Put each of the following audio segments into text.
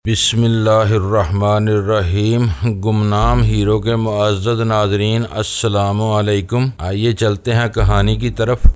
بسم اللہ الرحمن الرحیم۔ گمنام ہیرو کے معزز ناظرین، السلام علیکم۔ آئیے چلتے ہیں کہانی کی طرف۔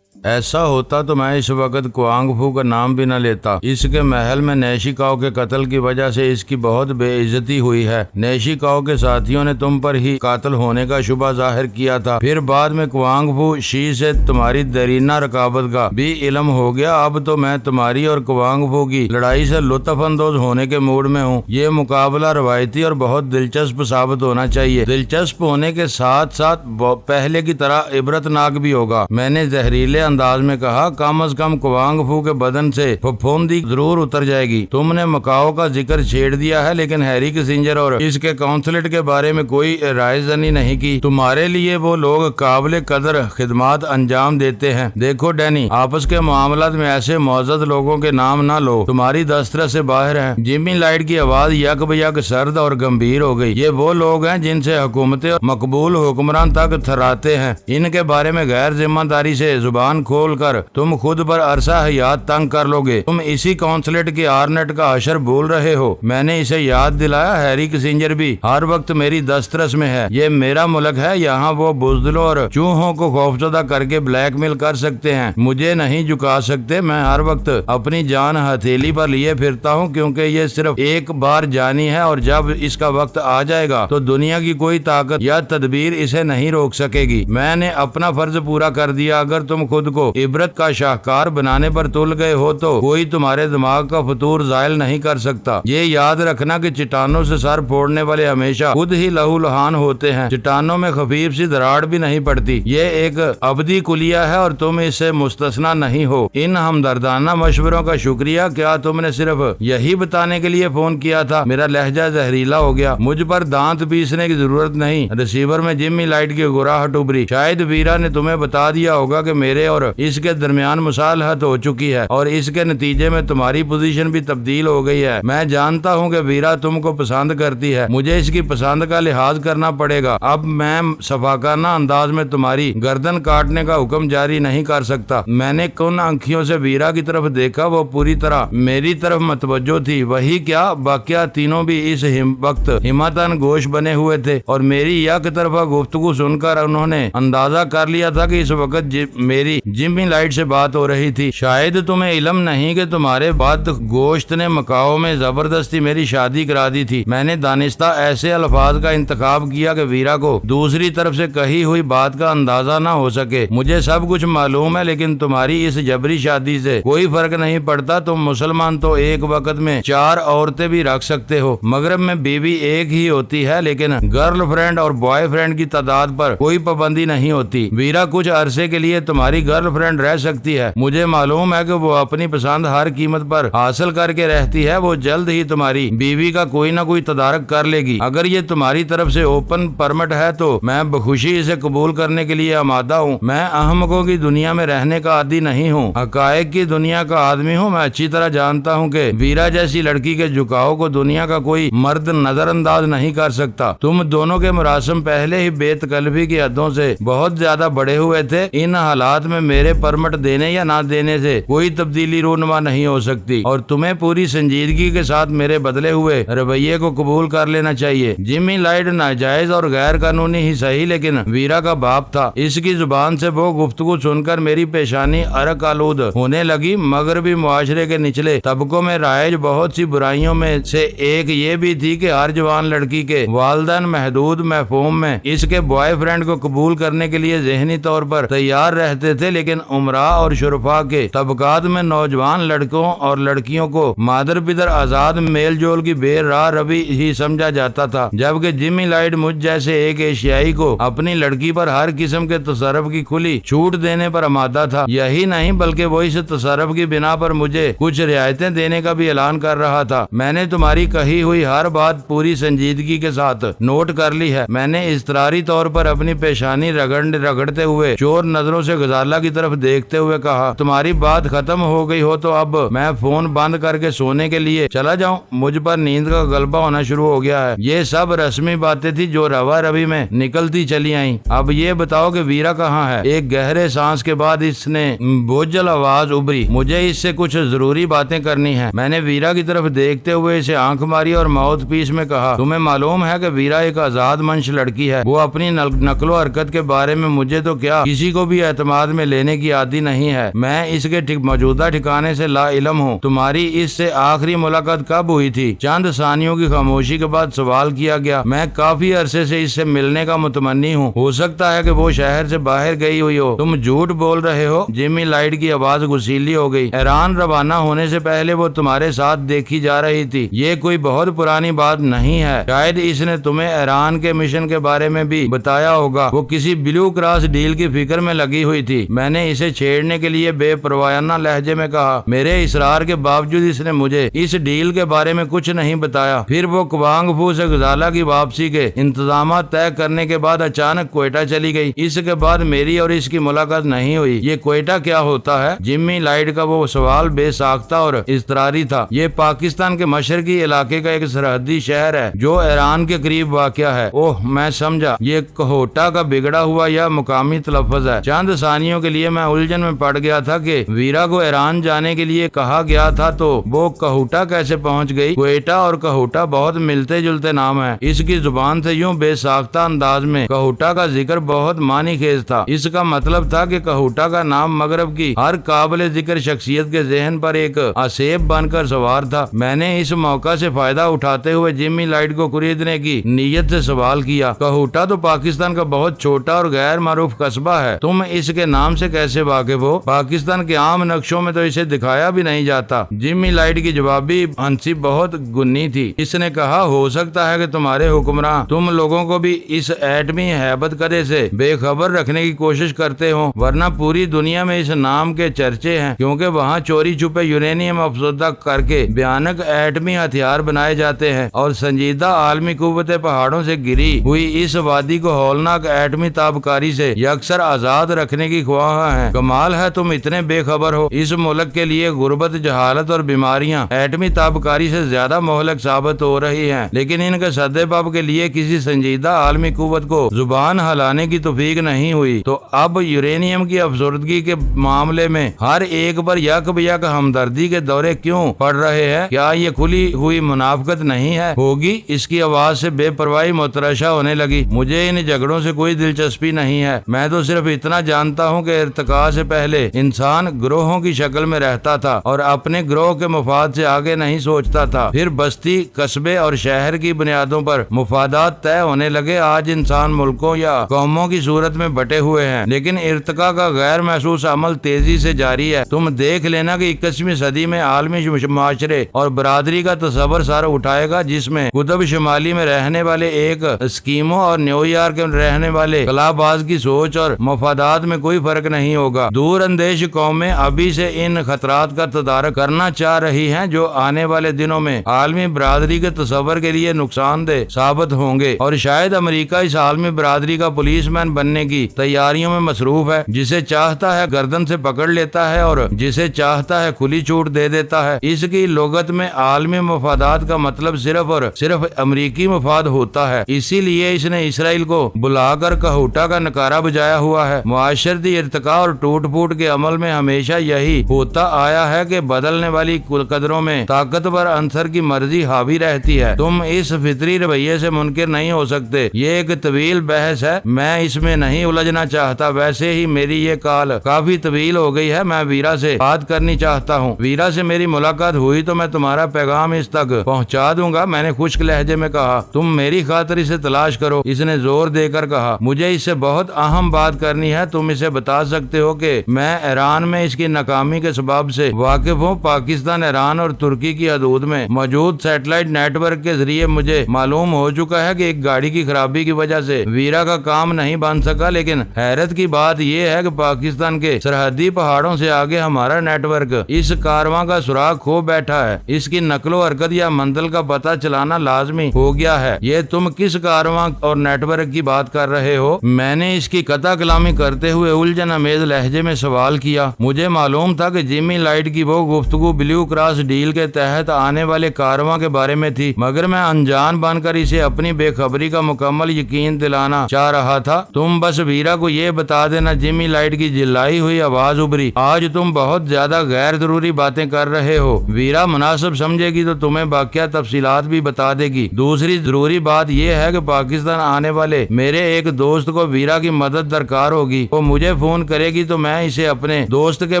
ایسا ہوتا تو میں اس وقت کوانگ فو کا نام بھی نہ لیتا۔ اس کے محل میں نیشی کاؤ کے قتل کی وجہ سے اس کی بہت بے عزتی ہوئی ہے۔ نیشی کاؤ کے ساتھیوں نے تم پر ہی قاتل ہونے کا شبہ ظاہر کیا تھا، پھر بعد میں کوانگ فو شی سے تمہاری دیرینہ رقابت کا بھی علم ہو گیا۔ اب تو میں تمہاری اور کوانگ فو کی لڑائی سے لطف اندوز ہونے کے موڈ میں ہوں۔ یہ مقابلہ روایتی اور بہت دلچسپ ثابت ہونا چاہیے۔ دلچسپ ہونے کے ساتھ ساتھ پہلے کی طرح عبرتناک بھی ہوگا۔ میں نے زہریلے انداز میں کہا، کم از کم کوانگ فو کے بدن سے پھپھوندی ضرور اتر جائے گی۔ تم نے مکاؤ کا ذکر چھیڑ دیا ہے، لیکن ہیری کسنجر اور اس کے کونسلیٹ کے بارے میں کوئی رائے زنی نہیں کی۔ تمہارے لیے وہ لوگ قابل قدر خدمات انجام دیتے ہیں۔ دیکھو ڈینی، آپس کے معاملات میں ایسے معزز لوگوں کے نام نہ لو، تمہاری دسترس سے باہر ہیں۔ جیمی لائٹ کی آواز یک بیک سرد اور گمبھیر ہو گئی۔ یہ وہ لوگ ہیں جن سے حکومتیں اور مقبول حکمران تک تھراتے ہیں۔ ان کے بارے میں غیر ذمہ داری سے زبان کھول کر تم خود پر عرصہ حیات تنگ کر لو گے۔ تم اسی کونسلیٹ کی آرنٹ کا حشر بھول رہے ہو۔ میں نے اسے یاد دلایا، ہیری کسنجر بھی ہر وقت میری دسترس میں ہے۔ یہ میرا ملک ہے، یہاں وہ بزدلوں اور چوہوں کو خوفزدہ کر کے بلیک میل کر سکتے ہیں، مجھے نہیں جھکا سکتے۔ میں ہر وقت اپنی جان ہتھیلی پر لیے پھرتا ہوں، کیونکہ یہ صرف ایک بار جانی ہے، اور جب اس کا وقت آ جائے گا تو دنیا کی کوئی طاقت یا تدبیر اسے نہیں روک سکے گی۔ میں نے اپنا فرض پورا کر دیا۔ اگر تم خود کو عبرت کا شاہکار بنانے پر تل گئے ہو تو کوئی تمہارے دماغ کا فطور زائل نہیں کر سکتا۔ یہ یاد رکھنا کہ چٹانوں سے سر پھوڑنے والے ہمیشہ خود ہی لہو لہان ہوتے ہیں۔ چٹانوں میں خفیف سی دراڑ بھی نہیں پڑتی۔ یہ ایک ابدی کلیہ ہے اور تم اس سے مستثنا نہیں ہو۔ ان ہمدردانہ مشوروں کا شکریہ۔ کیا تم نے صرف یہی بتانے کے لیے فون کیا تھا؟ میرا لہجہ زہریلا ہو گیا۔ مجھ پر دانت پیسنے کی ضرورت نہیں۔ ریسیور میں جیمی لائٹ کی گراہٹ ابھری۔ شاید ویرا نے تمہیں بتا دیا ہوگا کہ میرے اور اس کے درمیان مصالحت ہو چکی ہے، اور اس کے نتیجے میں تمہاری پوزیشن بھی تبدیل ہو گئی ہے۔ میں جانتا ہوں کہ ویرا تم کو پسند کرتی ہے، مجھے اس کی پسند کا لحاظ کرنا پڑے گا۔ اب میں شفاقانہ انداز میں تمہاری گردن کاٹنے کا حکم جاری نہیں کر سکتا۔ میں نے کن آنکھوں سے ویرا کی طرف دیکھا، وہ پوری طرح میری طرف متوجہ تھی۔ وہی کیا، باقیہ تینوں بھی اس وقت ہمتاً گوش بنے ہوئے تھے، اور میری یک طرفہ گفتگو سن کر انہوں نے اندازہ کر لیا تھا کہ اس وقت میری جیمی لائٹ سے بات ہو رہی تھی۔ شاید تمہیں علم نہیں کہ تمہارے بعد گوشت نے مکاؤ میں زبردستی میری شادی کرا دی تھی۔ میں نے دانستہ ایسے الفاظ کا انتخاب کیا کہ ویرا کو دوسری طرف سے کہی ہوئی بات کا اندازہ نہ ہو سکے۔ مجھے سب کچھ معلوم ہے، لیکن تمہاری اس جبری شادی سے کوئی فرق نہیں پڑتا۔ تم مسلمان تو ایک وقت میں 4 عورتیں بھی رکھ سکتے ہو۔ مغرب میں بیوی ایک ہی ہوتی ہے، لیکن گرل فرینڈ اور بوائے فرینڈ کی تعداد پر کوئی پابندی نہیں ہوتی۔ ویرا کچھ عرصے کے لیے تمہاری گرل فرینڈ رہ سکتی ہے۔ مجھے معلوم ہے کہ وہ اپنی پسند ہر قیمت پر حاصل کر کے رہتی ہے۔ وہ جلد ہی تمہاری بیوی کا کوئی نہ کوئی تدارک کر لے گی۔ اگر یہ تمہاری طرف سے اوپن پرمٹ ہے تو میں بخوشی اسے قبول کرنے کے لیے آمادہ ہوں۔ میں احمقوں کی دنیا میں رہنے کا عادی نہیں ہوں، حقائق کی دنیا کا آدمی ہوں۔ میں اچھی طرح جانتا ہوں کہ ویرا جیسی لڑکی کے جھکاؤ کو دنیا کا کوئی مرد نظر انداز نہیں کر سکتا۔ تم دونوں کے مراسم پہلے ہی بے تکلفی کی حدوں سے بہت زیادہ بڑے ہوئے تھے۔ ان حالات میں میرے پرمٹ دینے یا نہ دینے سے کوئی تبدیلی رونما نہیں ہو سکتی، اور تمہیں پوری سنجیدگی کے ساتھ میرے بدلے ہوئے رویے کو قبول کر لینا چاہیے۔ جیمی لائٹ ناجائز اور غیر قانونی ہی صحیح، لیکن ویرا کا باپ تھا۔ اس کی زبان سے وہ گفتگو سن کر میری پیشانی عرق آلود ہونے لگی۔ مغربی معاشرے کے نچلے طبقوں میں رائج بہت سی برائیوں میں سے ایک یہ بھی تھی کہ ہر جوان لڑکی کے والدین محدود مفہوم میں اس کے بوائے فرینڈ کو قبول کرنے کے لیے ذہنی طور پر تیار رہتے تھے، لیکن عمراء اور شرفاء کے طبقات میں نوجوان لڑکوں اور لڑکیوں کو مادر پدر آزاد میل جول کی بے راہ روی ہی سمجھا جاتا تھا، جبکہ جیمی لائٹ مجھ جیسے ایک ایشیائی کو اپنی لڑکی پر ہر قسم کے تصرف کی کھلی چھوٹ دینے پر آمادہ تھا۔ یہی نہیں بلکہ وہ اس تصرف کی بنا پر مجھے کچھ رعایتیں دینے کا بھی اعلان کر رہا تھا۔ میں نے تمہاری کہی ہوئی ہر بات پوری سنجیدگی کے ساتھ نوٹ کر لی ہے۔ میں نے اضطراری طور پر اپنی پیشانی رگڑتے ہوئے چور نظروں سے غزالہ کی طرف دیکھتے ہوئے کہا تمہاری بات ختم ہو گئی ہو تو اب میں فون بند کر کے سونے کے لیے چلا جاؤں؟ مجھ پر نیند کا غلبہ ہونا شروع ہو گیا ہے۔ یہ سب رسمی باتیں تھی جو روا روی میں نکلتی چلی آئیں۔ اب یہ بتاؤ کہ ویرا کہاں ہے؟ ایک گہرے سانس کے بعد اس نے بوجھل آواز ابھری، مجھے اس سے کچھ ضروری باتیں کرنی ہیں۔ میں نے ویرا کی طرف دیکھتے ہوئے اسے آنکھ ماری اور ماؤتھ پیس میں کہا تمہیں معلوم ہے کہ ویرا ایک آزاد منش لڑکی ہے۔ وہ اپنی نقل و حرکت کے بارے میں مجھے تو کیا کسی کو بھی اعتماد میں لینے کی عادی نہیں ہے۔ میں اس کے موجودہ ٹھکانے سے لا علم ہوں۔ تمہاری اس سے آخری ملاقات کب ہوئی تھی؟ چند ثانیوں کی خاموشی کے بعد سوال کیا گیا۔ میں کافی عرصے سے اس سے ملنے کا متمنی ہوں، ہو سکتا ہے کہ وہ شہر سے باہر گئی ہوئی ہو۔ تم جھوٹ بول رہے ہو؟ جیمی لائٹ کی آواز غسیلی ہو گئی۔ ایران روانہ ہونے سے پہلے وہ تمہارے ساتھ دیکھی جا رہی تھی۔ یہ کوئی بہت پرانی بات نہیں ہے، شاید اس نے تمہیں ایران کے مشن کے بارے میں بھی بتایا ہوگا۔ وہ کسی بلو کراس ڈیل کی فکر میں لگی ہوئی تھی۔ میں نے اسے چھیڑنے کے لیے بے پروایانہ لہجے میں کہا۔ میرے اصرار کے باوجود اس نے مجھے اس ڈیل کے بارے میں کچھ نہیں بتایا۔ پھر وہ کوانگ فو سے غزالہ کی واپسی کے انتظامات طے کرنے کے بعد اچانک کوئٹہ چلی گئی۔ اس کے بعد میری اور اس کی ملاقات نہیں ہوئی۔ یہ کوئٹہ کیا ہوتا ہے؟ جمی لائٹ کا وہ سوال بے ساختہ اور اضطراری تھا۔ یہ پاکستان کے مشرقی علاقے کا ایک سرحدی شہر ہے جو ایران کے قریب واقع ہے۔ اوہ میں سمجھا، یہ کوہٹا کا بگڑا ہوا یا مقامی تلفظ ہے۔ چند ثانیوں کے لیے میں الجھن میں پڑ گیا تھا کہ ویرا کو ایران جانے کے لیے کہا گیا تھا تو وہ کوہٹا کیسے پہنچ گئی؟ کوئٹہ اور کوہٹا بہت ملتے جلتے نام ہیں۔ اس کی زبان سے یوں بے ساختہ انداز میں کوہٹا کا ذکر بہت معنی خیز تھا۔ اس کا مطلب تھا کہ کوہٹا کا نام مغرب کی ہر قابل ذکر شخصیت کے ذہن پر ایک آسیب بن کر سوار تھا۔ میں نے اس موقع سے فائدہ اٹھاتے ہوئے جیمی لائٹ کو خریدنے کی نیت سے سوال کیا۔ کوہٹا تو پاکستان کا بہت چھوٹا اور غیر معروف قصبہ ہے، تم اس کے نام سے کیسے واقف ہو؟ پاکستان کے عام نقشوں میں تو اسے دکھایا بھی نہیں جاتا۔ جیمی لائٹ کی جوابی ہنسی بہت گنی تھی۔ اس نے کہا ہو سکتا ہے کہ تمہارے حکمراں تم لوگوں کو بھی اس ایٹمی ہیبت کدے سے بے خبر رکھنے کی کوشش کرتے ہوں، ورنہ پوری دنیا میں اس نام کے چرچے ہیں، کیونکہ وہاں چوری چھپے یورینیم افزودہ کر کے بھیانک ایٹمی ہتھیار بنائے جاتے ہیں اور سنجیدہ عالمی قوتیں پہاڑوں سے گری ہوئی اس وادی کو ہولناک ایٹمی تابکاری سے یکسر آزاد رکھنے کی خواہاں ہیں۔ کمال ہے تم اتنے بے خبر ہو۔ اس ملک کے لیے غربت، جہالت اور بیماریاں ایٹمی تابکاری سے زیادہ مہلک ثابت ہو رہی ہیں، لیکن ان کے سدے پاپ کے لیے کسی سنجیدہ عالمی قوت کو زبان ہلانے کی توفیق نہیں ہوئی۔ تو اب یورینیم کی افسردگی کے معاملے میں ہر ایک پر یک بیک ہمدردی کے دورے کیوں پڑ رہے ہیں؟ کیا یہ کھلی ہوئی منافقت نہیں ہے؟ ہوگی۔ اس کی آواز سے بے پرواہی متراشا ہونے لگی۔ مجھے ان جھگڑوں سے کوئی دلچسپی نہیں ہے۔ میں تو صرف اتنا جانتا ہوں کہ ارتقاء سے پہلے انسان گروہوں کی شکل میں رہتا تھا اور اپنے گروہ کے مفاد سے آگے نہیں سوچتا تھا۔ پھر بستی، قصبے اور شہر کی بنیادوں پر مفادات طے ہونے لگے۔ آج انسان ملکوں یا قوموں کی صورت میں بٹے ہوئے ہیں، لیکن ارتقاء کا غیر محسوس عمل تیزی سے جاری ہے۔ تم دیکھ لینا کہ 21ویں صدی میں عالمی معاشرے اور برادری کا تصور سر اٹھائے گا، جس میں قطب شمالی میں رہنے والے ایک اسکیمو اور نیو یارک میں رہنے والے خلا باز کی سوچ اور مفادات میں کوئی فرق نہیں ہوگا۔ دور اندیش قومیں ابھی سے ان خطرات کا تدارک کرنا چاہ رہی ہیں جو آنے والے دنوں میں عالمی برادری کے تصور کے لیے نقصان دہ ثابت ہوں گے، اور شاید امریکہ اس عالمی برادری کا پولیس مین بننے کی تیاریوں میں مصروف ہے۔ جسے چاہتا ہے گردن سے پکڑ لیتا ہے اور جسے چاہتا ہے کھلی چھوٹ دے دیتا ہے۔ اس کی لغت میں عالمی مفادات کا مطلب صرف اور صرف امریکی مفاد ہوتا ہے۔ اسی لیے اس نے اسرائیل کو بلا کر کوہٹا کا نکارہ بجایا ہوا ہے۔ معاشرتی ارتقاء اور ٹوٹ پھوٹ کے عمل میں ہمیشہ یہی ہوتا آیا ہے کہ بدلنے والی قدروں میں طاقتور عنصر کی مرضی حاوی رہتی ہے۔ تم اس فطری رویے سے منکر نہیں ہو سکتے۔ یہ ایک طویل بحث ہے، میں اس میں نہیں الجھنا چاہتا۔ ویسے ہی میری یہ کال کافی طویل ہو گئی ہے، میں ویرا سے بات کرنی چاہتا ہوں۔ ویرا سے میری ملاقات ہوئی تو میں تمہارا پیغام اس تک پہنچا دوں گا، میں نے خشک لہجے میں کہا۔ تم میری خاطر اسے تلاش کرو، اس نے زور دے کر کہا۔ مجھے اس سے بہت اہم بات کرنی ہے۔ تم اسے بتا سکتے ہو کہ میں ایران میں اس کی ناکامی کے سبب سے واقف ہوں۔ پاکستان، ایران اور ترکی کی حدود میں موجود سیٹلائٹ نیٹ ورک کے ذریعے مجھے معلوم ہو چکا ہے کہ ایک گاڑی کی خرابی کی وجہ سے ویرا کا کام نہیں بن سکا، لیکن حیرت کی بات یہ ہے کہ پاکستان کے سرحدی پہاڑوں سے آگے ہمارا نیٹ ورک اس کارواں کا سراغ کھو بیٹھا ہے۔ اس کی نقل و حرکت یا منزل کا پتہ چلانا لازمی ہو گیا ہے۔ یہ تم کس کارواں اور نیٹ ورک کی بات کر رہے ہو؟ میں نے اس کی قطع کلامی کرتے ہوئے الجھن امیز لہجے میں سوال کیا۔ مجھے معلوم تھا کہ جمی لائٹ کی وہ گفتگو بلیو کراس ڈیل کے تحت آنے والے کارواں کے بارے میں تھی، مگر میں انجان بن کر اسے اپنی بے خبری کا مکمل یقین دلانا چاہ رہا تھا۔ تم بس ویرا کو یہ بتا دینا، جمی لائٹ کی جلائی ہوئی آواز ابھری۔ آج تم بہت زیادہ غیر ضروری باتیں کر رہے ہو۔ ویرا مناسب سمجھے گی تو تمہیں باقیہ تفصیلات بھی بتا دے گی۔ دوسری ضروری بات یہ ہے کہ پاکستان آنے والے میرے ایک دوست کو ویرا کی مدد درکار ہوگی۔ وہ مجھے فون کرے گی تو میں اسے اپنے دوست کے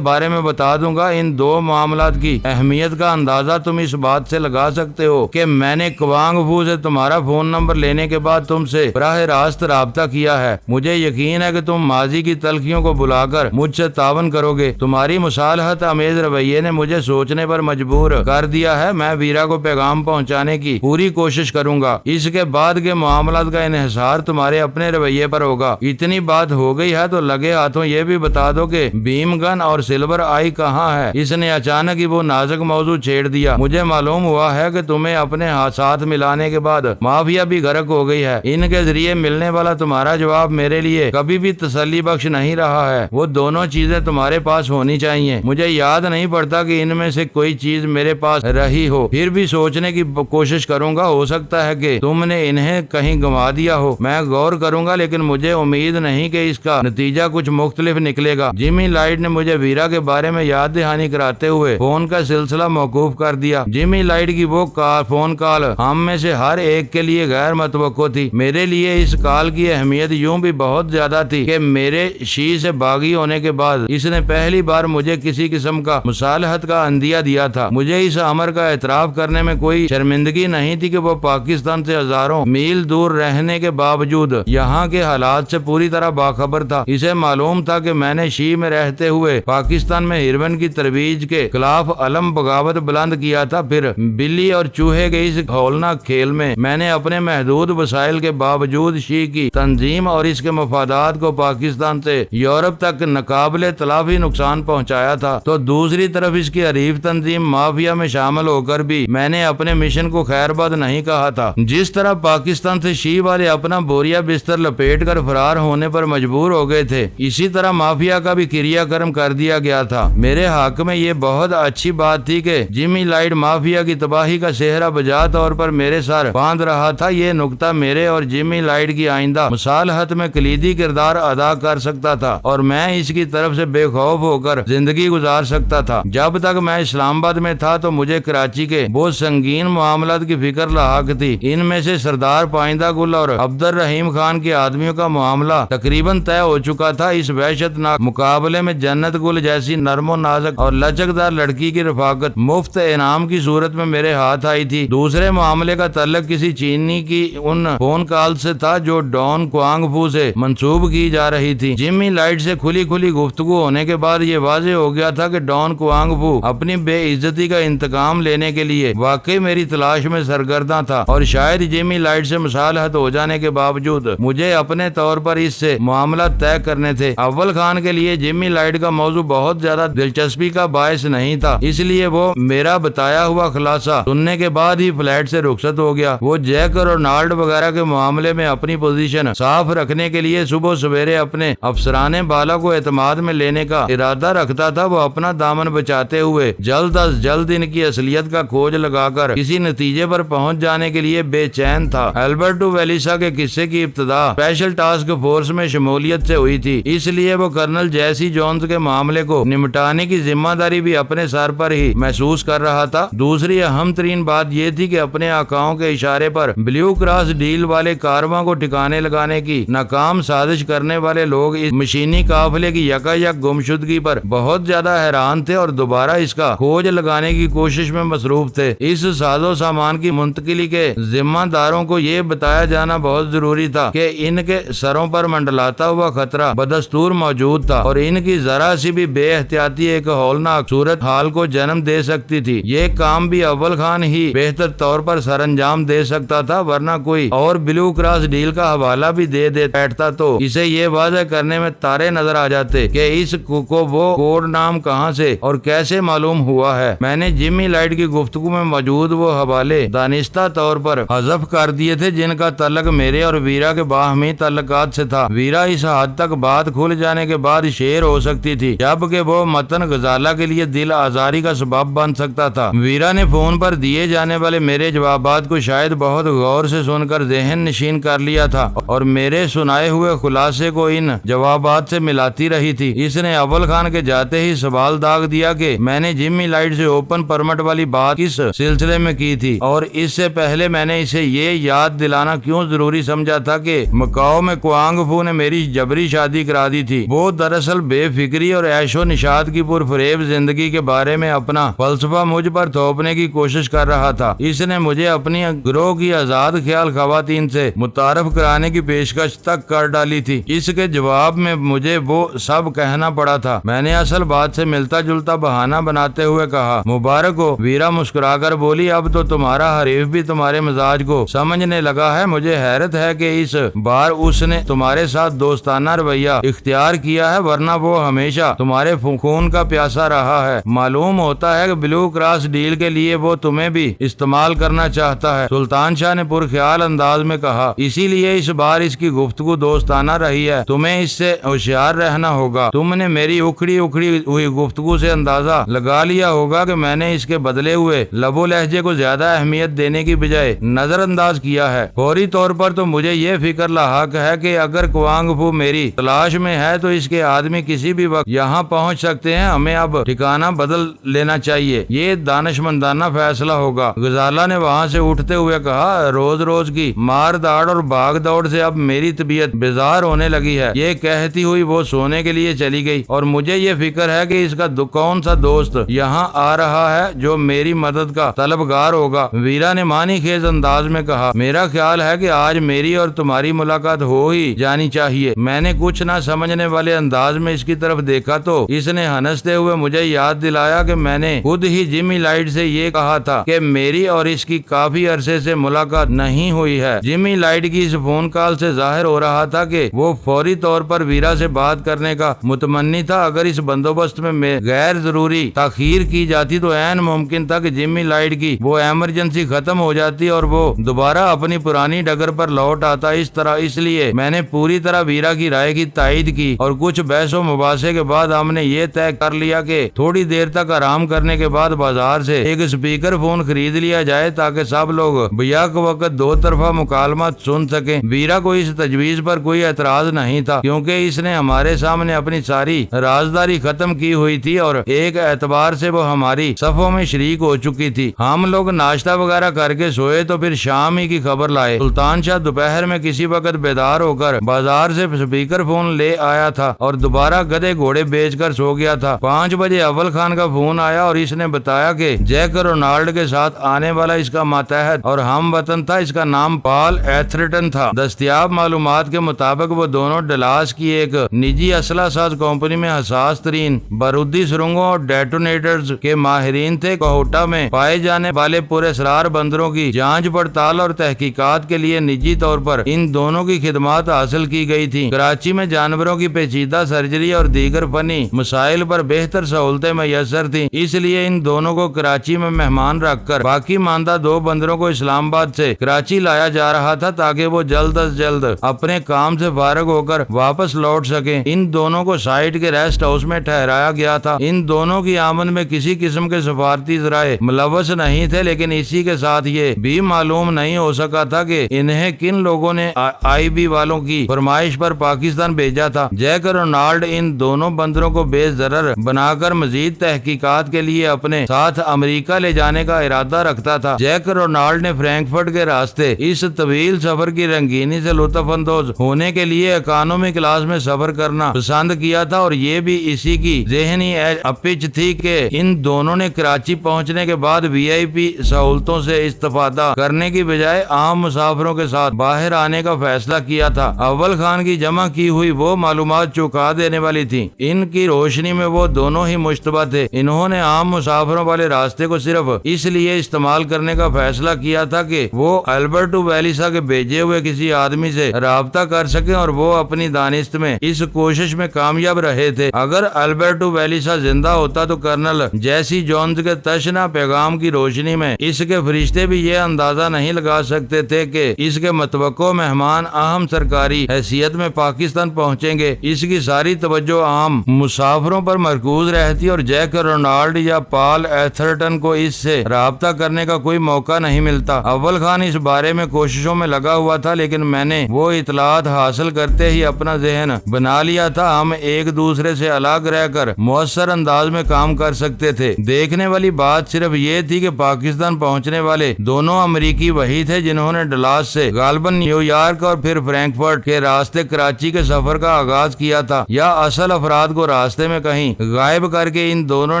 بارے میں بتا دوں گا۔ ان دو معاملات کی اہمیت کا اندازہ تم اس بات سے لگا سکتے ہو کہ میں نے کوانگ فو سے تمہارا فون نمبر لینے کے بعد تم سے براہ راست رابطہ کیا ہے۔ مجھے یقین ہے کہ تم ماضی کی تلخیوں کو بلا کر مجھ سے تعاون کرو گے۔ تمہاری مصالحت امیز رویے نے مجھے سوچنے پر مجبور کر دیا ہے۔ میں ویرا کو پیغام پہنچانے کی پوری کوشش کروں گا۔ اس کے بعد کے معاملات کا انحصار تمہارے اپنے رویے پر ہوگا۔ اتنی بات ہو گئی ہے تو لگے ہاتھوں یہ بھی بتا دو کہ بھیم گن اور سلور آئی کہاں ہے۔ اس نے اچانک ہی وہ نازک موضوع چھیڑ دیا۔ مجھے معلوم ہوا ہے کہ تمہیں اپنے ساتھ ملانے کے بعد مافیا بھی غرق ہو گئی ہے۔ ان کے ذریعے ملنے والا تمہارا جواب میرے لیے کبھی بھی تسلی بخش نہیں رہا ہے۔ وہ دونوں چیزیں تمہارے پاس ہونی چاہیے۔ مجھے یاد نہیں پڑتا کہ ان میں سے کوئی چیز میرے پاس رہی ہو، پھر بھی سوچنے کی کوشش کروں گا۔ ہو سکتا ہے کہ تم نے انہیں کہیں گنوا دیا ہو۔ میں غور کروں گا، لیکن مجھے امید نہیں کہ اس کا نتیجہ کچھ مختلف نکلے گا۔ جمی لائٹ نے مجھے ویرا کے بارے میں یاد دہانی کراتے ہوئے فون کا سلسلہ موقوف کر دیا۔ جمی لائٹ کی وہ فون کال ہم میں سے ہر ایک کے لیے غیر متوقع تھی۔ میرے لیے اس کال کی اہمیت یوں بھی بہت زیادہ تھی کہ میرے شی سے باغی ہونے کے بعد اس نے پہلی بار مجھے کسی قسم کا مصالحت کا عندیہ دیا تھا۔ مجھے اس امر کا اعتراف کرنے میں کوئی شرمندگی نہیں تھی کہ وہ پاکستان سے ہزاروں میل دور رہنے کے باوجود یہاں کے حالات سے پوری طرح باخبر تھا۔ اسے معلوم تھا کہ میں نے شی میں رہتے ہوئے پاکستان میں ہیروئن کی ترویج کے خلاف علم بغاوت بلند کیا تھا۔ پھر بلی اور چوہے کے اس ہولناک کھیل میں نے اپنے محدود وسائل کے باوجود شی کی تنظیم اور اس کے مفادات کو پاکستان سے یورپ تک ناقابل تلافی نقصان پہنچایا تھا، تو دوسری طرف اس کی حریف تنظیم مافیا میں شامل ہو کر بھی میں نے اپنے مشن کو خیر بد نہیں کہا تھا۔ جس طرح پاکستان سے شی والے اپنا بوریا بستر لپیٹ کر فرار ہونے پر مجبور ہو گئے تھے، اسی طرح مافیا کا بھی کریا کرم کر دیا گیا تھا۔ میرے حق میں یہ بہت اچھی بات تھی کہ جمی لائٹ مافیا کی تباہی کا سہرا بجا طور پر میرے سر باندھ رہا تھا۔ یہ نقطہ میرے اور جمی لائٹ کی آئندہ مصالحت میں کلیدی کردار ادا کر سکتا تھا، اور میں اس کی طرف سے بے خوف ہو کر زندگی گزار سکتا تھا۔ جب تک میں اسلام آباد میں تھا تو مجھے کراچی کے بہت سنگین معاملات کی فکر لاحق تھی۔ ان میں سے سردار پائندہ گل اور عبد الرحیم خان کے آدمیوں کا معاملہ تقریباً طے ہو چکا تھا۔ اس وحشت ناک مقابلے میں جنت گل جیسی نرم و نازک اور لچکدار لڑکی کی رفاقت مفت انعام کی صورت میں میرے ہاتھ آئی تھی۔ دوسرے معاملے کا تعلق کسی چینی کی ان فون کال سے تھا جو ڈان کوانگ فو سے منسوب کی جا رہی تھی۔ جمی لائٹ سے کھلی گفتگو ہونے کے بعد یہ واضح ہو گیا تھا کہ ڈان کوانگ فو اپنی بے عزتی کا انتقام لینے کے لیے واقعی میری تلاش میں سرگرداں تھا، اور شاید جمی لائٹ سے مصالحت ہو جانے کے باوجود مجھے اپنے طور پر اس سے معاملہ طے کرنے تھے۔ اول خان کے لیے جمی لائٹ کا موضوع بہت زیادہ دلچسپی کا باعث نہیں تھا، اس لیے وہ میرا بتایا ہوا خلاصہ سننے کے بعد ہی فلیٹ سے رخصت ہو گیا۔ وہ جیک اور رونالڈ وغیرہ کے معاملے میں اپنی پوزیشن صاف رکھنے کے لیے صبح سویرے اپنے افسرانے بالا کو اعتماد میں لینے کا ارادہ رکھتا تھا۔ وہ اپنا دامن بچاتے ہوئے جلد از جلد ان کی اصلیت کا کھوج لگا کر کسی نتیجے پر پہنچ جانے کے لیے بے چین تھا۔ البرٹو ویلیسا کے قصے کی ابتدا اسپیشل ٹاسک فورس میں شمولیت سے ہوئی تھی، اس لیے وہ کرنل جیسی جونز کے معاملے کو نمٹانے کی ذمہ داری بھی اپنے سر پر ہی محسوس کر رہا تھا۔ دوسری اہم ترین بات یہ تھی کہ اپنے آقاؤں کے اشارے پر بلیو کراس ڈیل والے کارواں کو ٹھکانے لگانے کی ناکام سازش کرنے والے لوگ اس مشینی قافلے کی یکایک گمشدگی پر بہت زیادہ حیران تھے اور دوبارہ اس کا کھوج لگانے کی کوشش میں مصروف تھے۔ اس ساز و سامان کی منتقلی کے ذمہ داروں کو یہ بتایا جانا بہت ضروری تھا کہ ان کے سروں پر منڈلاتا ہوا خطرہ بدستور موجود تھا، اور ان کی ذرا سی بھی بے احتیاطی ایک ہولناک صورت حال کو جنم دے سکتی تھی۔ یہ کام بھی اول خان ہی بہتر طور پر سر انجام دے سکتا تھا، ورنہ کوئی اور بلیو کراس ڈیل کا حوالہ بھی دے بیٹھتا تو اسے یہ واضح کرنے میں تارے نظر آ جاتے کہ اس کو وہ کوڈ نام کہاں سے اور کیسے معلوم ہوا ہے۔ میں نے جمی لائٹ کی گفتگو میں موجود وہ حوالے دانستہ طور پر حذف کر دیے تھے جن کا تعلق میرے اور ویرا کے باہمی تعلقات سے تھا۔ ویرا اس حد تک بات کھل جانے کے بعد شیر ہو سکتی تھی، جبکہ وہ متن غزالہ کے لیے دل آزاری کا سبب بن سکتا تھا۔ ویرا نے فون پر دیے جانے والے میرے جوابات کو شاید بہت غور سے سن کر ذہن نشین کر لیا تھا اور میرے سنائے ہوئے خلاصے کو ان جوابات سے ملاتی رہی تھی۔ اس نے اول خان کے جاتے ہی سوال داغ دیا کہ میں نے جمی لائٹ سے اوپن پرمٹ والی بات کس سلسلے میں کی تھی، اور اس سے پہلے میں نے اسے یہ یاد دلانا کیوں ضروری سمجھا تھا کہ مکاؤ میں کوانگ فو نے میری جبری شادی کرا دی تھی۔ وہ دراصل بے فکری اور عیش و نشاط کی پرفریب زندگی کے بارے میں اپنا فلسفہ مجھ پر تھوپنے کی کوشش کر رہا تھا۔ اس نے مجھے اپنی گروہ کی آزاد خیال خواتین سے متعارف کرانے کی پیشکش تک کر ڈالی تھی۔ اس کے جواب میں مجھے وہ سب کہنا پڑا تھا۔ میں نے اصل بات سے ملتا جلتا بہانہ بناتے ہوئے کہا، مبارک ہو۔ ویرا مسکرا کر بولی، اب تو تمہارا حریف بھی تمہارے مزاج کو سمجھنے لگا ہے۔ مجھے حیرت ہے کہ اس بار اس نے تمہارے ساتھ دوستانہ رویہ اختیار کیا ہے، ورنہ وہ ہمیشہ تمہارے خون کا پیاسا رہا ہے۔ معلوم ہوتا ہے کہ بلو کراس ڈیل کے لیے وہ تمہیں بھی استعمال کرنا چاہتا ہے۔ سلطان شاہ نے پرخیال انداز میں کہا، اسی لیے اس بار اس کی گفتگو دوستانہ رہی ہے، تمہیں اس سے ہوشیار رہنا ہوگا۔ تم نے میری اکھڑی ہوئی گفتگو سے اندازہ لگا لیا ہوگا کہ میں نے اس کے بدلے ہوئے لب و لہجے کو زیادہ اہمیت دینے کی بجائے نظر انداز کیا ہے۔ فوری طور پر تو مجھے یہ فکر لاحق ہے کہ اگر کوانگ فو میری تلاش میں ہے تو اس کے آدمی کسی بھی وقت یہاں پہنچ سکتے ہیں۔ ہمیں اب ٹھکانہ بدل لینا چاہیے، یہ دانشمندانہ فیصلہ ہوگا۔ غزالہ نے وہاں سے اٹھتے ہوئے کہا، روز روز کی مار داڑ اور بھاگ دوڑ سے اب میری طبیعت بیزار ہونے لگی ہے۔ یہ کہتی ہوئی وہ سونے کے لیے چلی گئی، اور مجھے یہ فکر ہے کہ اس کا کون سا دوست یہاں آ رہا ہے جو میری مدد کا طلبگار ہوگا۔ ویرا نے معنی خیز انداز میں کہا، میرا خیال ہے کہ آج میری اور تمہاری ملاقات ہو ہی جانی چاہیے۔ میں نے کچھ نہ سمجھنے والے انداز میں اس کی طرف دیکھا تو اس نے ہنستے ہوئے مجھے یاد دلایا کہ میں نے خود ہی جمی لائٹ سے یہ کہا تھا کہ میری اور اس کی کافی عرصے سے ملاقات نہیں ہوئی ہے۔ جمی لائٹ کی اس فون کال سے ظاہر ہو رہا تھا کہ وہ فوری طور پر ویرا سے بات کرنے کا متمنی تھا۔ اگر اس بندوبست میں غیر ضروری تاخیر کی جاتی تو عین ممکن تھا کہ جمی لائٹ کی وہ ایمرجنسی ختم ہو جاتی اور وہ دوبارہ اپنی پرانی ڈگر پر لوٹ آتا۔ اس لیے میں نے پوری طرح ویرا کی رائے کی تائید کی، اور کچھ بحث و مباحثے کے بعد ہم نے یہ طے کر لیا کہ تھوڑی دیر تک آرام کرنے کے بعد بازار سے ایک اسپیکر فون خرید لیا جائے تاکہ سب لوگ بیک وقت دو طرفہ مکالمات سن سکیں۔ ویرا کو اس تجویز پر کوئی اعتراض نہیں تھا، کیونکہ اس نے ہمارے سامنے اپنی ساری رازداری ختم کی ہوئی تھی اور ایک اعتبار سے وہ ہماری صفوں میں شریک ہو چکی تھی۔ ہم لوگ ناشتہ وغیرہ کر کے سوئے تو پھر شام ہی کی خبر لائے۔ سلطان شاہ دوپہر میں کسی وقت بیدار ہو کر بازار سے اسپیکر فون لے آیا تھا اور دوبارہ گدے گھوڑے بیچ کر سو گیا تھا۔ 5 بجے اول خان کا فون آیا اور اس نے بتایا کہ جیک رونالڈ کے ساتھ آنے والا اس کا ماتحت اور ہم وطن تھا۔ اس کا نام پال ایتھرٹن تھا۔ دستیاب معلومات کے مطابق وہ دونوں ڈلاس کی ایک نجی اسلحہ ساز کمپنی میں حساس ترین بارودی سرنگوں اور ڈیٹونیٹرز کے ماہرین تھے۔ کوہٹا میں پائے جانے والے پر اسرار بندروں کی جانچ پڑتال اور تحقیقات کے لیے نجی طور پر ان دونوں کی خدمات حاصل کی گئی تھی۔ کراچی میں جانوروں کی پیچیدہ سرجری اور دیگر فنی مسائل پر بہتر سہولتیں میسر تھیں، اس لیے ان دونوں کو کراچی میں مہمان رکھ کر باقی ماندہ 2 بندروں کو اسلام آباد سے کراچی لایا جا رہا تھا تاکہ وہ جلد از جلد اپنے کام سے فارغ ہو کر واپس لوٹ سکیں۔ ان دونوں کو سائٹ کے ریسٹ ہاؤس میں ٹھہرایا گیا تھا۔ ان دونوں کی آمد میں کسی قسم کے سفارتی ذرائع ملوث نہیں تھے، لیکن اسی کے ساتھ یہ بھی معلوم نہیں ہو سکا تھا کہ انہیں کن لوگوں نے آئی بی والوں کی فرمائش پر پاکستان بھیجا تھا۔ جیک رونالڈ ان دونوں بندروں کو بے ضرر بنا کر مزید تحقیقات کے لیے اپنے ساتھ امریکہ لے جانے کا ارادہ رکھتا تھا۔ جیک رونالڈ نے فرینکفرٹ کے راستے اس طویل سفر کی رنگینی سے لطف اندوز ہونے کے لیے اکانومی کلاس میں سفر کرنا پسند کیا تھا، اور یہ بھی اسی کی ذہنی اپچ تھی کہ ان دونوں نے کراچی پہنچنے کے بعد وی آئی پی سہولتوں سے استفادہ کرنے کی بجائے عام مسافروں کے ساتھ باہر آنے کا فیصلہ کیا تھا۔ اول خان کی جمع کی ہوئی وہ معلومات چونکا دینے والی تھی۔ ان کی روشنی میں وہ دونوں ہی مشتبہ تھے۔ انہوں نے عام مسافروں والے راستے کو صرف اس لیے استعمال کرنے کا فیصلہ کیا تھا کہ وہ البرٹو ویلیسا کے بھیجے ہوئے کسی آدمی سے رابطہ کر سکیں، اور وہ اپنی دانست میں اس کوشش میں کامیاب رہے تھے۔ اگر البرٹو ویلیسا زندہ ہوتا تو کرنل جیسی جونز کے تشنا پیغام کی روشنی میں اس کے فرشتے بھی یہ اندازہ نہیں لگا سکتے تھے کہ اس کے متوقع مہمان اہم سرکاری حیثیت میں پاکستان پہنچیں گے۔ گے۔ اس کی ساری توجہ عام مسافروں پر مرکوز رہتی اور جیک رونالڈ یا پال ایتھرٹن کو اس سے رابطہ کرنے کا کوئی موقع نہیں ملتا۔ اول خان اس بارے میں کوششوں میں لگا ہوا تھا، لیکن میں نے وہ اطلاعات حاصل کرتے ہی اپنا ذہن بنا لیا تھا۔ ہم ایک دوسرے سے الگ رہ کر مؤثر انداز میں کام کر سکتے تھے۔ دیکھنے والی بات صرف یہ تھی کہ پاکستان پہنچنے والے دونوں امریکی وہی تھے جنہوں نے ڈلاس سے غالباً نیو یارک اور پھر فرینکفرٹ کے راستے کراچی کے سفر کا آغاز کیا تھا، یا اصل افراد کو راستے میں کہیں غائب کر کے ان دونوں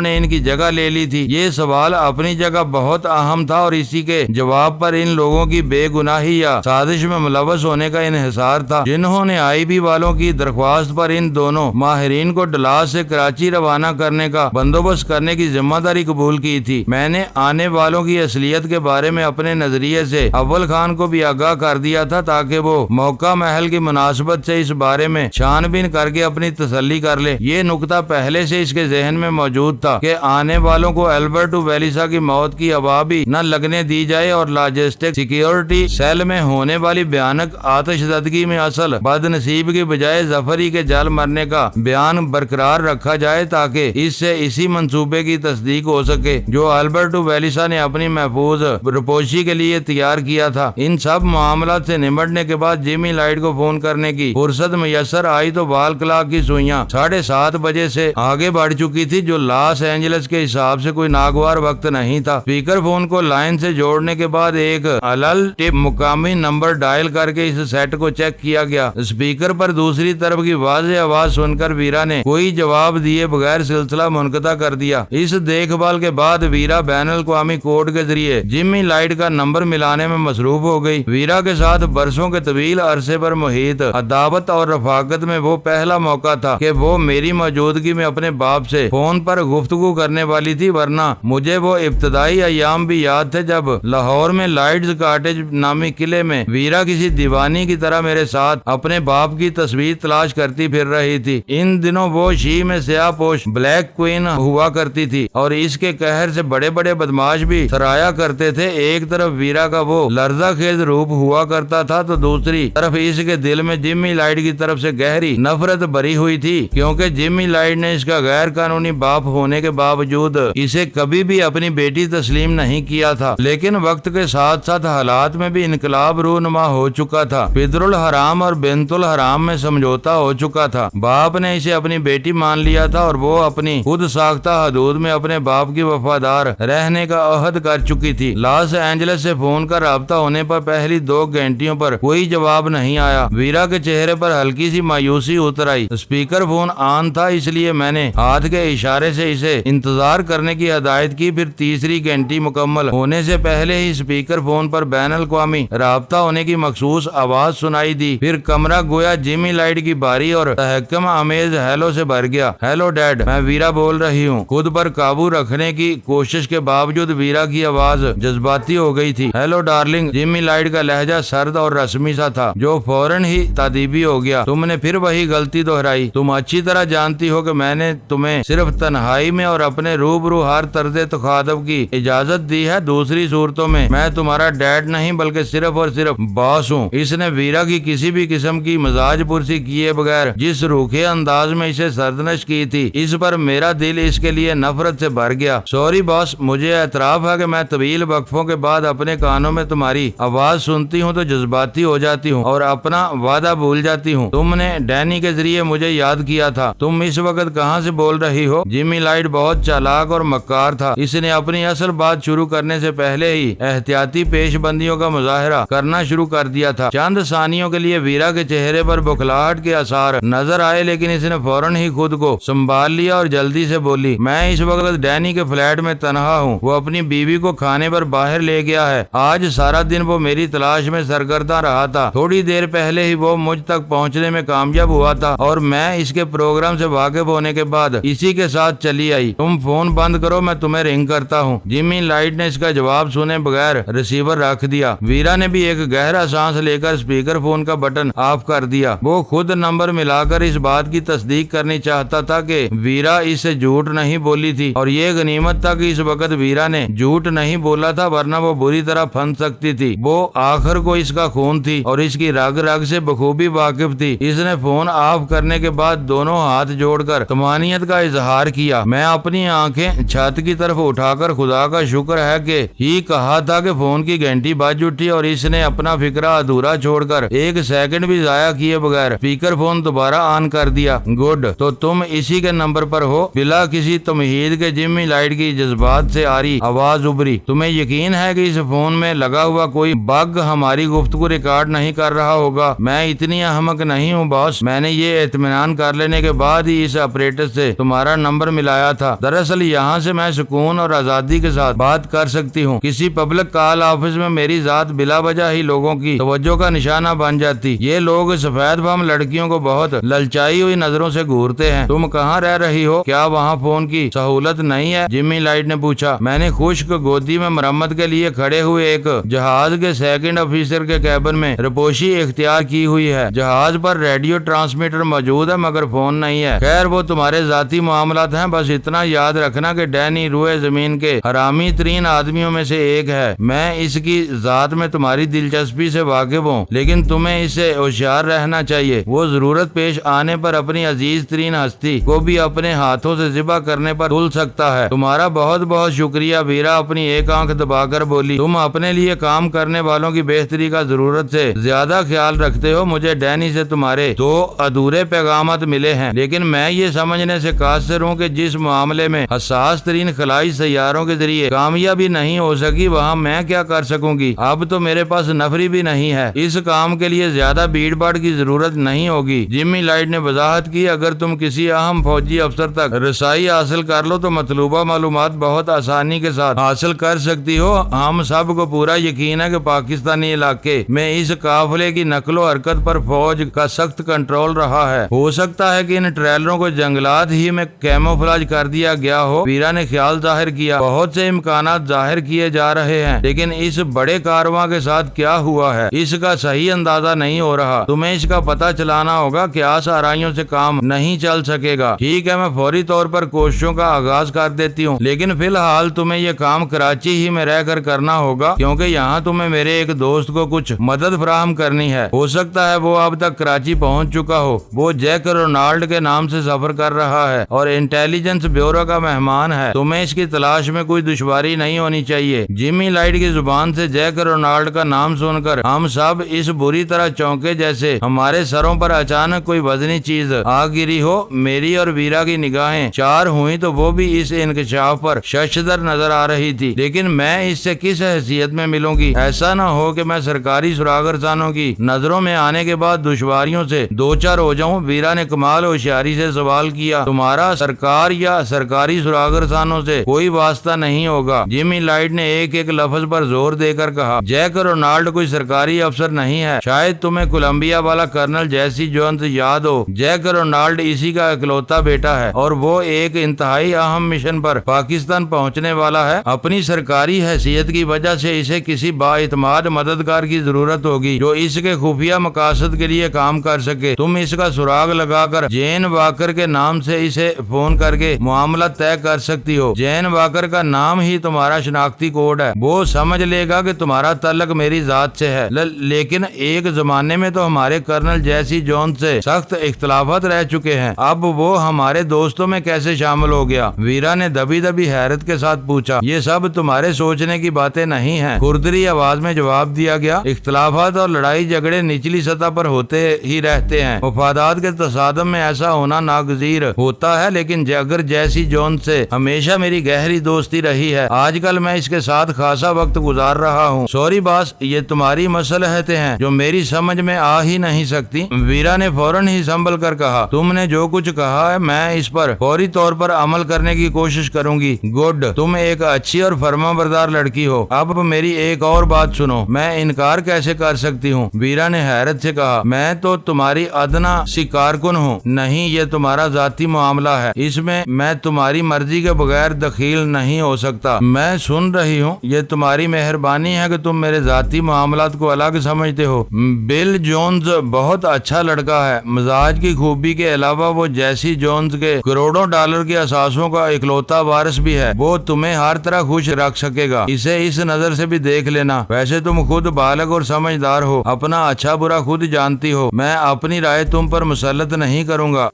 نے ان کی جگہ لے لی تھی۔ یہ سوال اپنی جگہ بہت اہم تھا اور اسی کے جواب پر ان لوگوں کی بے گناہی یا سازش میں ملوث ہونے کا انحصار تھا جنہوں نے آئی بی والوں کی درخواست پر ان دونوں ماہرین کو ڈلاس سے کراچی روانہ کرنے کا بندوبست کرنے کی ذمہ داری قبول کی تھی۔ میں نے آنے والوں کی اصلیت کے بارے میں اپنے نظریے سے اول خان کو بھی آگاہ کر دیا تھا تاکہ وہ موقع محل کی مناسبت سے اس بارے میں چھان بین کر کے اپنی تسلی کر لے۔ یہ نقطہ پہلے سے اس کے ذہن میں موجود تھا کہ آنے والوں کو البرٹو ویلیسا کی موت کی ہوا بھی نہ لگنے دی جائے اور لاجسٹک سیکیورٹی سیل میں ہونے والی بھیانک آتش زدگی میں اصل بد نصیب کی بجائے ظفری کے جل مرنے کا بیان برقرار رکھا جائے تاکہ اس سے اسی منصوبے کی تصدیق ہو سکے جو البرٹو ویلیسا نے اپنی محفوظ رپوشی کے لیے تیار کیا تھا۔ ان سب معاملات سے نمٹنے کے بعد جیمی لائٹ کو فون کرنے کی فرصت میسر آئی تو وال کلاک کی سوئیاں 7:30 بجے سے آگے بڑھ چکی تھی، جو لاس اینجلس کے حساب سے کوئی ناگوار وقت نہیں تھا۔ اسپیکر فون کو لائن سے جوڑنے کے بعد ایک الل ٹپ مقامی نمبر ڈائل کر کے اس سیٹ کو چیک کیا گیا۔ اسپیکر پر دوسری طرف کی واضح آواز سن کر ویرا نے کوئی جواب دیے بغیر سلسلہ منقطع کر دیا۔ اس دیکھ بھال کے بعد ویرا بین الاقوامی کوڈ کے ذریعے جیمی لائٹ کا نمبر ملانے میں مصروف ہو گئی۔ ویرا کے ساتھ برسوں کے طویل عرصے پر محیط عداوت اور رفاقت میں وہ پہلا موقع تھا کہ وہ میری موجودگی میں اپنے باپ سے فون پر گفتگو کرنے والی تھی، ورنہ مجھے وہ ابتدائی ایام بھی یاد تھے جب لاہور میں لائٹز کاٹیج نامی قلعے میں ویرا کسی دیوانی کی طرح میرے ساتھ اپنے باپ کی تصویر تلاش کرتی پھر رہی تھی۔ ان دنوں وہ شی میں سیاہ پوش بلیک کوئین ہوا کرتی تھی اور اس کے قہر سے بڑے بڑے بدماش بھی سرایا کرتے تھے۔ ایک طرف ویرا کا وہ لرزہ خیز روپ ہوا کرتا تھا تو دوسری طرف اس کے دل میں جیمی لائٹ کی طرف سے گہری نفرت بری ہوئی تھی، کیونکہ جیمی لائٹ نے اس کا غیر قانونی باپ ہونے کے باوجود اسے کبھی بھی اپنی بیٹی تسلیم نہیں کیا تھا۔ لیکن وقت کے ساتھ ساتھ حالات میں بھی انقلاب رونما ہو چکا تھا۔ پدر الحرام اور بنت الحرام میں سمجھوتا ہو چکا تھا۔ باپ نے اسے اپنی بیٹی مان لیا تھا اور وہ اپنی خود ساختہ حدود میں اپنے باپ کی وفادار رہنے کا عہد کر چکی تھی۔ لاس اینجلس سے فون کا رابطہ ہونے پر پہلی 2 گھنٹیوں پر کوئی جواب نہیں آیا۔ ویرا کے چہرے پر ہلکی سی مایوسی اتر آئی۔ اسپیکر فون آن تھا، اس لیے میں نے ہاتھ کے اشارے سے اسے انتظار کرنے کی ہدایت کی۔ پھر تیسری گھنٹی مکمل ہونے سے پہلے ہی اسپیکر فون پر بین الاقوامی رابطہ ہونے کی مخصوص آواز سنائی دی۔ پھر کمرہ گویا جیمی لائٹ کی باری اور تحکم آمیز ہیلو سے بھر گیا۔ ہیلو ڈیڈ، میں ویرا بول رہی ہوں۔ خود پر قابو رکھنے کی کوشش کے باوجود ویرا کی آواز جذباتی ہو گئی تھی۔ ہیلو ڈارلنگ، جیمی لائٹ کا لہجہ سرد اور رسمی سا تھا جو فوراً ہی تادیبی ہو گیا۔ تم نے پھر وہی غلطی دہرائی۔ تم اچھی طرح جانتی ہو کہ میں نے تمہیں صرف تنہائی میں اور اپنے روبرو ہر طرز تخاطب کی اجازت دی ہے۔ دوسری صورتوں میں میں تمہارا ڈیڈ نہیں بلکہ صرف اور صرف باس ہوں۔ اس نے ویرا کی کسی بھی قسم کی مزاج پرسی کیے بغیر جس روکھے انداز میں اسے سرزنش کی تھی، اس پر میرا دل اس کے لیے نفرت سے بھر گیا۔ سوری باس، مجھے اعتراف ہے کہ میں طویل وقفوں کے بعد اپنے کانوں میں تمہاری آواز سنتی ہوں تو جذباتی ہو جاتی ہوں اور اپنا وعدہ بھول جاتی ہوں۔ تم نے ڈینی کے ذریعے مجھے یاد کیا تھا۔ تم اس وقت کہاں سے بول رہی ہو؟ جیمی لائٹ بہت چالاک اور مکار تھا۔ اس نے اپنی اصل بات شروع کرنے سے پہلے ہی احتیاطی پیش بندیوں کا مظاہرہ کرنا شروع کر دیا تھا۔ چند ثانیوں کے لیے ویرا کے چہرے پر بخلاہٹ کے آثار نظر آئے، لیکن اس نے فوراً ہی خود کو سنبھال لیا اور جلدی سے بولی، میں اس وقت ڈینی کے فلیٹ میں تنہا ہوں۔ وہ اپنی بیوی کو کھانے پر باہر لے گیا ہے۔ آج سارا دن وہ میری تلاش میں سرگرداں رہا تھا۔ تھوڑی دیر پہلے ہی وہ مجھ تک پہنچنے میں کامیاب ہوا تھا اور میں اس کے پروگرام سے واقف ہونے کے بعد اسی کے ساتھ چلی آئی۔ تم فون بند کرو، میں تمہیں رنگ کرتا ہوں۔ جیمی لائٹ نے اس کا جواب سنے بغیر ریسیور رکھ دیا۔ ویرا نے بھی ایک گہرا سانس لے کر اسپیکر فون کا بٹن آف کر دیا۔ وہ خود نمبر ملا کر اس بات کی تصدیق کرنی چاہتا تھا کہ ویرا اس سے جھوٹ نہیں بولی تھی، اور یہ غنیمت تھا کہ اس وقت ویرا نے جھوٹ نہیں بولا تھا، ورنہ وہ بری طرح پھنس سکتی تھی۔ وہ آخر کو اس کا خون تھی اور اس کی رگ رگ سے بخوبی واقف تھی۔ اس نے فون فون آف کرنے کے بعد دونوں ہاتھ جوڑ کر طمانینت کا اظہار کیا۔ میں اپنی آنکھیں چھت کی طرف اٹھا کر خدا کا شکر ہے کہ ہی کہا تھا کہ فون کی گھنٹی بج اٹھی اور اس نے اپنا فکرہ ادھورا چھوڑ کر ایک سیکنڈ بھی ضائع کیے بغیر اسپیکر فون دوبارہ آن کر دیا۔ گڈ، تو تم اسی کے نمبر پر ہو؟ بلا کسی تمہید کے جمی لائٹ کی جذبات سے آری آواز ابری۔ تمہیں یقین ہے کہ اس فون میں لگا ہوا کوئی بگ ہماری گفتگو ریکارڈ نہیں کر رہا ہوگا؟ میں اتنی احمق نہیں ہوں باس، میں نے یہ اطمینان کر لینے کے بعد ہی اس آپریٹر سے تمہارا نمبر ملایا تھا۔ دراصل یہاں سے میں سکون اور آزادی کے ساتھ بات کر سکتی ہوں۔ کسی پبلک کال آفس میں میری ذات بلا وجہ ہی لوگوں کی توجہ کا نشانہ بن جاتی۔ یہ لوگ سفید بم لڑکیوں کو بہت للچائی ہوئی نظروں سے گھورتے ہیں۔ تم کہاں رہ رہی ہو؟ کیا وہاں فون کی سہولت نہیں ہے؟ جمی لائٹ نے پوچھا۔ میں نے خشک گودی میں مرمت کے لیے کھڑے ہوئے ایک جہاز کے سیکنڈ آفیسر کے کیبن میں رپوشی اختیار کی ہوئی ہے۔ جہاز پر ریڈیو ٹرانسمیٹر موجود ہے مگر فون نہیں ہے۔ خیر وہ تمہارے ذاتی معاملات ہیں، بس اتنا یاد رکھنا کہ ڈینی روئے زمین کے حرامی ترین آدمیوں میں سے ایک ہے۔ میں اس کی ذات میں تمہاری دلچسپی سے واقف ہوں، لیکن تمہیں اس سے ہوشیار رہنا چاہیے۔ وہ ضرورت پیش آنے پر اپنی عزیز ترین ہستی کو بھی اپنے ہاتھوں سے ذبح کرنے پر تل سکتا ہے۔ تمہارا بہت بہت شکریہ، ویرا اپنی ایک آنکھ دبا کر بولی۔ تم اپنے لیے کام کرنے والوں کی بہتری کا ضرورت سے زیادہ خیال رکھتے ہو۔ مجھے ڈینی سے تمہارے 2 ادھورے پیغامات ملے ہیں، لیکن میں یہ سمجھنے سے قاصر ہوں کہ جس معاملے میں حساس ترین خلائی سیاروں کے ذریعے کامیابی نہیں ہو سکی وہاں میں کیا کر سکوں گی۔ اب تو میرے پاس نفری بھی نہیں ہے، اس کام کے لیے زیادہ بھیڑ بھاڑ کی ضرورت نہیں ہوگی۔ جمی لائٹ نے وضاحت کی، اگر تم کسی اہم فوجی افسر تک رسائی حاصل کر لو تو مطلوبہ معلومات بہت آسانی کے ساتھ حاصل کر سکتی ہو۔ ہم سب کو پورا یقین ہے کہ پاکستانی علاقے میں اس قافلے کی نقل و حرکت پر فوج کا سخت کنٹرول رہا ہے۔ ہو سکتا ہے کہ ان ٹریلروں کو جنگلات ہی میں کیموفلاج کر دیا گیا ہو۔ ویرا نے خیال ظاہر کیا۔ بہت سے امکانات ظاہر کیے جا رہے ہیں، لیکن اس بڑے کارواں کے ساتھ کیا ہوا ہے اس کا صحیح اندازہ نہیں ہو رہا۔ تمہیں اس کا پتہ چلانا ہوگا کہ آسارائیوں سے کام نہیں چل سکے گا۔ ٹھیک ہے، میں فوری طور پر کوششوں کا آغاز کر دیتی ہوں، لیکن فی الحال تمہیں یہ کام کراچی ہی میں رہ کر کرنا ہوگا، کیونکہ یہاں تمہیں میرے ایک دوست کو کچھ مدد فراہم کرنی ہے۔ ہو سکتا ہے وہ اب تک کراچی پہنچ چکا ہو۔ وہ جیک رونالڈ کے نام سے سفر کر رہا ہے اور انٹیلیجنس بیورو کا مہمان ہے۔ تمہیں اس کی تلاش میں کوئی دشواری نہیں ہونی چاہیے۔ جمی لائٹ کی زبان سے جیک رونالڈ کا نام سن کر ہم سب اس بری طرح چونکے جیسے ہمارے سروں پر اچانک کوئی وزنی چیز آ گری ہو۔ میری اور ویرا کی نگاہیں چار ہوئیں تو وہ بھی اس انکشاف پر ششدر نظر آ رہی تھی، لیکن میں اس سے کس حیثیت میں ملوں گی؟ ایسا نہ ہو کہ میں سرکاری سراغ رسانوں کی نظروں میں آنے کے بعد دشواریوں سے دوچار ہو جاؤں۔ ویرا نے کمال ہوشیاری سے سوال کیا۔ تمہارا سرکار یا سرکاری سراغ رسانوں سے کوئی واسطہ نہیں ہوگا؟ جمی لائٹ نے ایک ایک لفظ پر زور دے کر کہا۔ جیک رونالڈ کوئی سرکاری افسر نہیں ہے۔ شاید تمہیں کولمبیا والا کرنل جیسی جونز یاد ہو۔ جیک رونالڈ اسی کا اکلوتا بیٹا ہے اور وہ ایک انتہائی اہم مشن پر پاکستان پہنچنے والا ہے۔ اپنی سرکاری حیثیت کی وجہ سے اسے کسی با اعتماد مددگار کی ضرورت ہوگی جو اس کے خفیہ مقاصد کے لیے کام کر سکے۔ تم اس کا سراغ لگا کر جین واکر کے نام سے اسے فون کر کے معاملہ طے کر سکتی ہو۔ جین واکر کا نام ہی تمہارا شناختی کوڈ ہے۔ وہ سمجھ لے گا کہ تمہارا تعلق میری ذات سے ہے، لیکن ایک زمانے میں تو ہمارے کرنل جیسی جون سے سخت اختلافات رہ چکے ہیں، اب وہ ہمارے دوستوں میں کیسے شامل ہو گیا؟ ویرا نے دبی دبی حیرت کے ساتھ پوچھا۔ یہ سب تمہارے سوچنے کی باتیں نہیں ہیں، کھردری آواز میں جواب دیا گیا۔ اختلافات اور لڑائی جھگڑے نچلی سطح پر ہوتے ہی رہتے ہیں، مفادات کے تصادم میں ایسا ہونا ناگزیر ہوتا ہے، لیکن اگر جیسی جون سے ہمیشہ میری گہری دوستی رہی ہے، آج کل میں اس کے ساتھ خاصا وقت گزار رہا ہوں۔ سوری باس، یہ تمہاری مصلحتیں ہیں جو میری سمجھ میں آ ہی نہیں سکتی۔ ویرا نے فوراً ہی سنبھل کر کہا۔ تم نے جو کچھ کہا ہے میں اس پر فوری طور پر عمل کرنے کی کوشش کروں گی۔ گڈ، تم ایک اچھی اور فرما بردار لڑکی ہو۔ اب میری ایک اور بات سنو، میں انکار کیسے کر سکتی ہوں؟ ویرا نے حیرت سے کہا۔ میں تو تمہاری ادنا سی کارکن ہوں۔ نہیں، یہ تمہارا ذاتی معاملہ ہے، اس میں تمہاری مرضی کے بغیر دخیل نہیں ہو سکتا۔ میں سن رہی ہوں، یہ تمہاری مہربانی ہے کہ تم میرے ذاتی معاملات کو الگ سمجھتے ہو۔ بل جونز بہت اچھا لڑکا ہے، مزاج کی خوبی کے علاوہ وہ جیسی جونز کے کروڑوں ڈالر کے اثاثوں کا اکلوتا وارث بھی ہے۔ وہ تمہیں ہر طرح خوش رکھ سکے گا، اسے اس نظر سے بھی دیکھ لینا۔ ویسے تم خود بالغ اور سمجھدار ہو، اپنا اچھا برا خود جانتی ہو۔ میں اپنی رائے تم پر مسلط نہیں کروں گا۔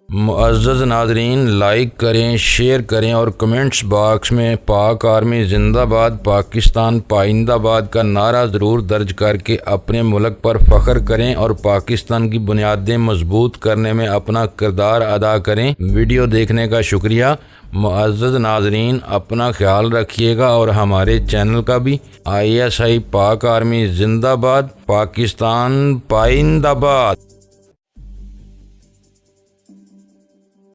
معزز ناظرین، لائک کریں، شیئر کریں اور کمنٹس باکس میں پاک آرمی زندہ باد، پاکستان پائندہ باد کا نعرہ ضرور درج کر کے اپنے ملک پر فخر کریں اور پاکستان کی بنیادیں مضبوط کرنے میں اپنا کردار ادا کریں۔ ویڈیو دیکھنے کا شکریہ۔ معزز ناظرین، اپنا خیال رکھیے گا اور ہمارے چینل کا بھی۔ ISI پاک آرمی زندہ باد، پاکستان پائندہ باد۔